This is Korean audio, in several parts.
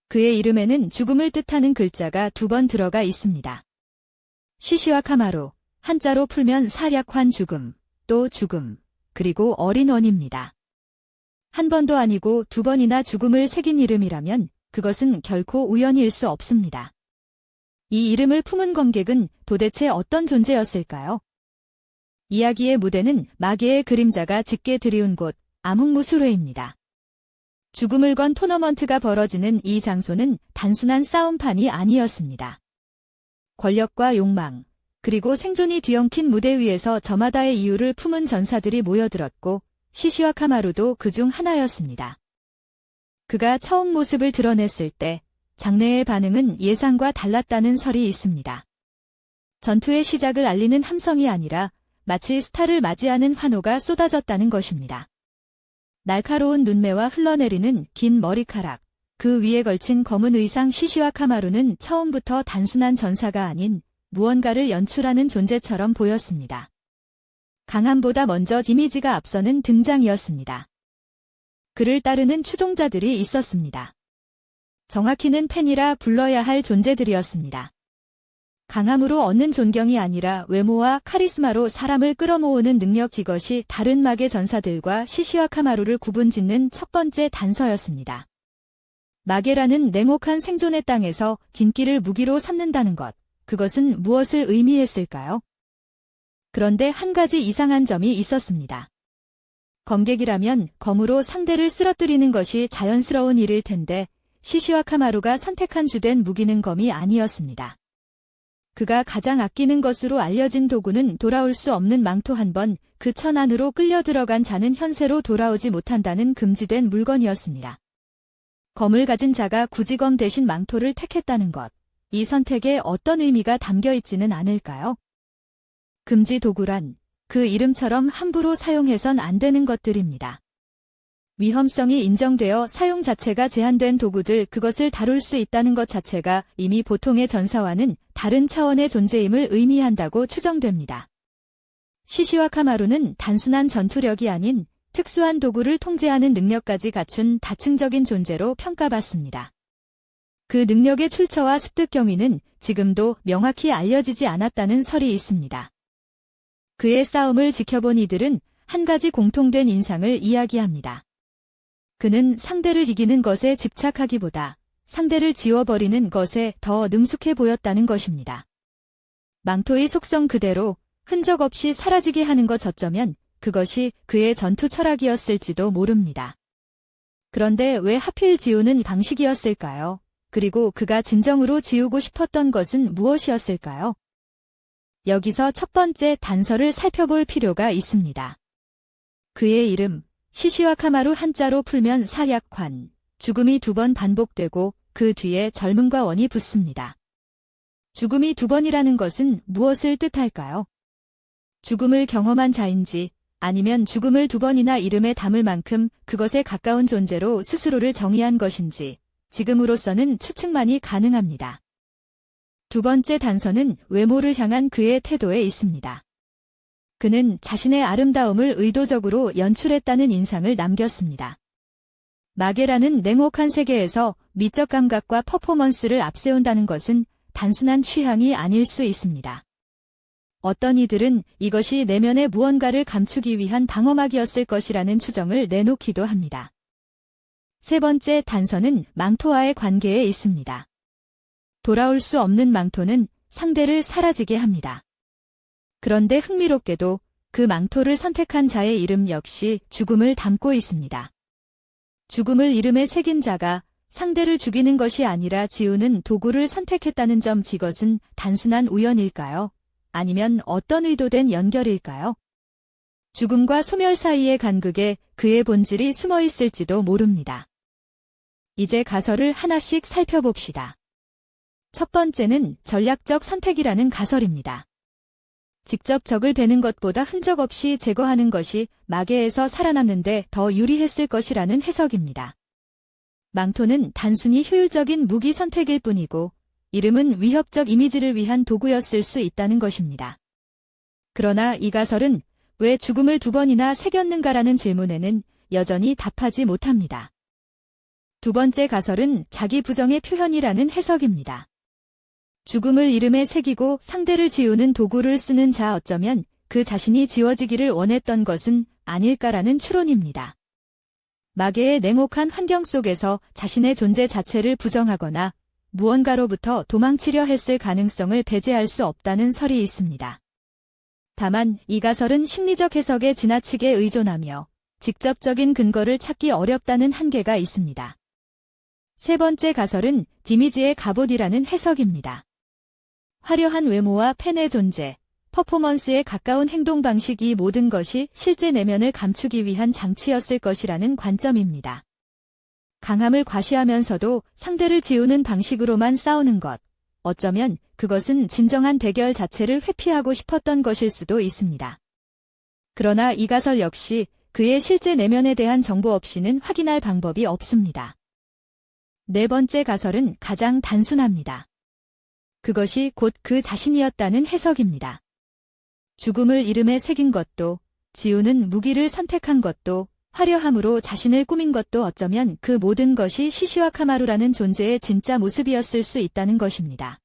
그의 이름에는 죽음을 뜻하는 글자가 2번 들어가 있습니다. 시시와 카마루, 한자로 풀면 사략환 죽음, 또 죽음, 그리고 어린 원입니다. 한 번도 아니고 2번이나 죽음을 새긴 이름이라면 그것은 결코 우연일 수 없습니다. 이 이름을 품은 검객은 도대체 어떤 존재였을까요? 이야기의 무대는 마계의 그림자가 짙게 들이운 곳, 암흑무술회입니다. 죽음을 건 토너먼트가 벌어지는 이 장소는 단순한 싸움판이 아니었습니다. 권력과 욕망, 그리고 생존이 뒤엉킨 무대 위에서 저마다의 이유를 품은 전사들이 모여들었고 시시와 카마루도 그중 하나였습니다. 그가 처음 모습을 드러냈을 때 장내의 반응은 예상과 달랐다는 설이 있습니다. 전투의 시작을 알리는 함성이 아니라 마치 스타를 맞이하는 환호가 쏟아졌다는 것입니다. 날카로운 눈매와 흘러내리는 긴 머리카락, 그 위에 걸친 검은 의상 시시와 카마루는 처음부터 단순한 전사가 아닌 무언가를 연출하는 존재처럼 보였습니다. 강함보다 먼저 이미지가 앞서는 등장이었습니다. 그를 따르는 추종자들이 있었습니다. 정확히는 팬이라 불러야 할 존재들이었습니다. 강함으로 얻는 존경이 아니라 외모와 카리스마로 사람을 끌어모으는 능력, 이것이 다른 마계 전사들과 시시와 카마루를 구분짓는 첫 번째 단서였습니다. 마계라는 냉혹한 생존의 땅에서 긴 길을 무기로 삼는다는 것, 그것은 무엇을 의미했을까요? 그런데 한 가지 이상한 점이 있었습니다. 검객이라면 검으로 상대를 쓰러뜨리는 것이 자연스러운 일일 텐데 시시와 카마루가 선택한 주된 무기는 검이 아니었습니다. 그가 가장 아끼는 것으로 알려진 도구는 돌아올 수 없는 망토. 한 번 그 천 안으로 끌려 들어간 자는 현세로 돌아오지 못한다는 금지된 물건이었습니다. 검을 가진 자가 굳이 검 대신 망토를 택했다는 것, 이 선택에 어떤 의미가 담겨 있지는 않을까요? 금지 도구란 그 이름처럼 함부로 사용해선 안 되는 것들입니다. 위험성이 인정되어 사용 자체가 제한된 도구들, 그것을 다룰 수 있다는 것 자체가 이미 보통의 전사와는 다른 차원의 존재임을 의미한다고 추정됩니다. 시시와 카마루는 단순한 전투력이 아닌 특수한 도구를 통제하는 능력까지 갖춘 다층적인 존재로 평가받습니다. 그 능력의 출처와 습득 경위는 지금도 명확히 알려지지 않았다는 설이 있습니다. 그의 싸움을 지켜본 이들은 한 가지 공통된 인상을 이야기합니다. 그는 상대를 이기는 것에 집착하기보다 상대를 지워버리는 것에 더 능숙해 보였다는 것입니다. 망토의 속성 그대로 흔적 없이 사라지게 하는 것, 어쩌면 그것이 그의 전투 철학이었을지도 모릅니다. 그런데 왜 하필 지우는 방식이었을까요? 그리고 그가 진정으로 지우고 싶었던 것은 무엇이었을까요? 여기서 첫 번째 단서를 살펴볼 필요가 있습니다. 그의 이름, 시시와 카마루, 한자로 풀면 사약환, 죽음이 2번 반복되고 그 뒤에 젊음과 원이 붙습니다. 죽음이 2번이라는 것은 무엇을 뜻할까요? 죽음을 경험한 자인지 아니면 죽음을 2번이나 이름에 담을 만큼 그것에 가까운 존재로 스스로를 정의한 것인지 지금으로서는 추측만이 가능합니다. 2번째 단서는 외모를 향한 그의 태도에 있습니다. 그는 자신의 아름다움을 의도적으로 연출했다는 인상을 남겼습니다. 마계라는 냉혹한 세계에서 미적 감각과 퍼포먼스를 앞세운다는 것은 단순한 취향이 아닐 수 있습니다. 어떤 이들은 이것이 내면의 무언가를 감추기 위한 방어막이었을 것이라는 추정을 내놓기도 합니다. 세 번째 단서는 망토와의 관계에 있습니다. 돌아올 수 없는 망토는 상대를 사라지게 합니다. 그런데 흥미롭게도 그 망토를 선택한 자의 이름 역시 죽음을 담고 있습니다. 죽음을 이름에 새긴 자가 상대를 죽이는 것이 아니라 지우는 도구를 선택했다는 점, 이것은 단순한 우연일까요? 아니면 어떤 의도된 연결일까요? 죽음과 소멸 사이의 간극에 그의 본질이 숨어 있을지도 모릅니다. 이제 가설을 하나씩 살펴봅시다. 첫 번째는 전략적 선택이라는 가설입니다. 직접 적을 베는 것보다 흔적 없이 제거하는 것이 마계에서 살아남는데 더 유리했을 것이라는 해석입니다. 망토는 단순히 효율적인 무기 선택일 뿐이고 이름은 위협적 이미지를 위한 도구였을 수 있다는 것입니다. 그러나 이 가설은 왜 죽음을 2번이나 새겼는가라는 질문에는 여전히 답하지 못합니다. 두 번째 가설은 자기 부정의 표현이라는 해석입니다. 죽음을 이름에 새기고 상대를 지우는 도구를 쓰는 자 어쩌면 그 자신이 지워지기를 원했던 것은 아닐까라는 추론입니다. 마계의 냉혹한 환경 속에서 자신의 존재 자체를 부정하거나 무언가로부터 도망치려 했을 가능성을 배제할 수 없다는 설이 있습니다. 다만 이 가설은 심리적 해석에 지나치게 의존하며 직접적인 근거를 찾기 어렵다는 한계가 있습니다. 세 번째 가설은 디미지의 갑옷이라는 해석입니다. 화려한 외모와 팬의 존재, 퍼포먼스에 가까운 행동 방식이 모든 것이 실제 내면을 감추기 위한 장치였을 것이라는 관점입니다. 강함을 과시하면서도 상대를 지우는 방식으로만 싸우는 것, 어쩌면 그것은 진정한 대결 자체를 회피하고 싶었던 것일 수도 있습니다. 그러나 이 가설 역시 그의 실제 내면에 대한 정보 없이는 확인할 방법이 없습니다. 네 번째 가설은 가장 단순합니다. 그것이 곧 그 자신이었다는 해석입니다. 죽음을 이름에 새긴 것도, 지우는 무기를 선택한 것도, 화려함으로 자신을 꾸민 것도 어쩌면 그 모든 것이 시시와 카마루라는 존재의 진짜 모습이었을 수 있다는 것입니다.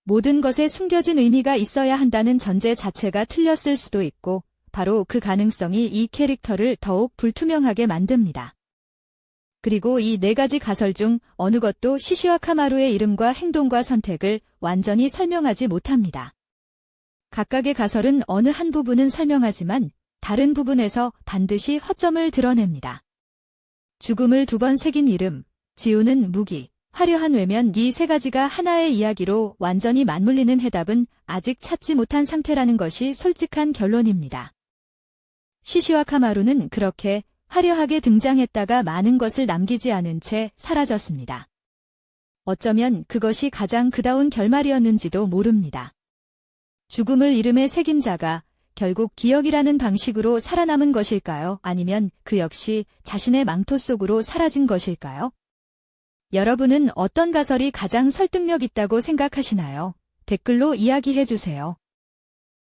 모든 것에 숨겨진 의미가 있어야 한다는 전제 자체가 틀렸을 수도 있고, 바로 그 가능성이 이 캐릭터를 더욱 불투명하게 만듭니다. 그리고 이 네 가지 가설 중 어느 것도 시시와 카마루의 이름과 행동과 선택을 완전히 설명하지 못합니다. 각각의 가설은 어느 한 부분은 설명하지만 다른 부분에서 반드시 허점을 드러냅니다. 죽음을 두 번 새긴 이름, 지우는 무기, 화려한 외면 이 세 가지가 하나의 이야기로 완전히 맞물리는 해답은 아직 찾지 못한 상태라는 것이 솔직한 결론입니다. 시시와 카마루는 그렇게 화려하게 등장했다가 많은 것을 남기지 않은 채 사라졌습니다. 어쩌면 그것이 가장 그다운 결말이었는지도 모릅니다. 죽음을 이름에 새긴 자가 결국 기억이라는 방식으로 살아남은 것일까요? 아니면 그 역시 자신의 망토 속으로 사라진 것일까요? 여러분은 어떤 가설이 가장 설득력 있다고 생각하시나요? 댓글로 이야기해 주세요.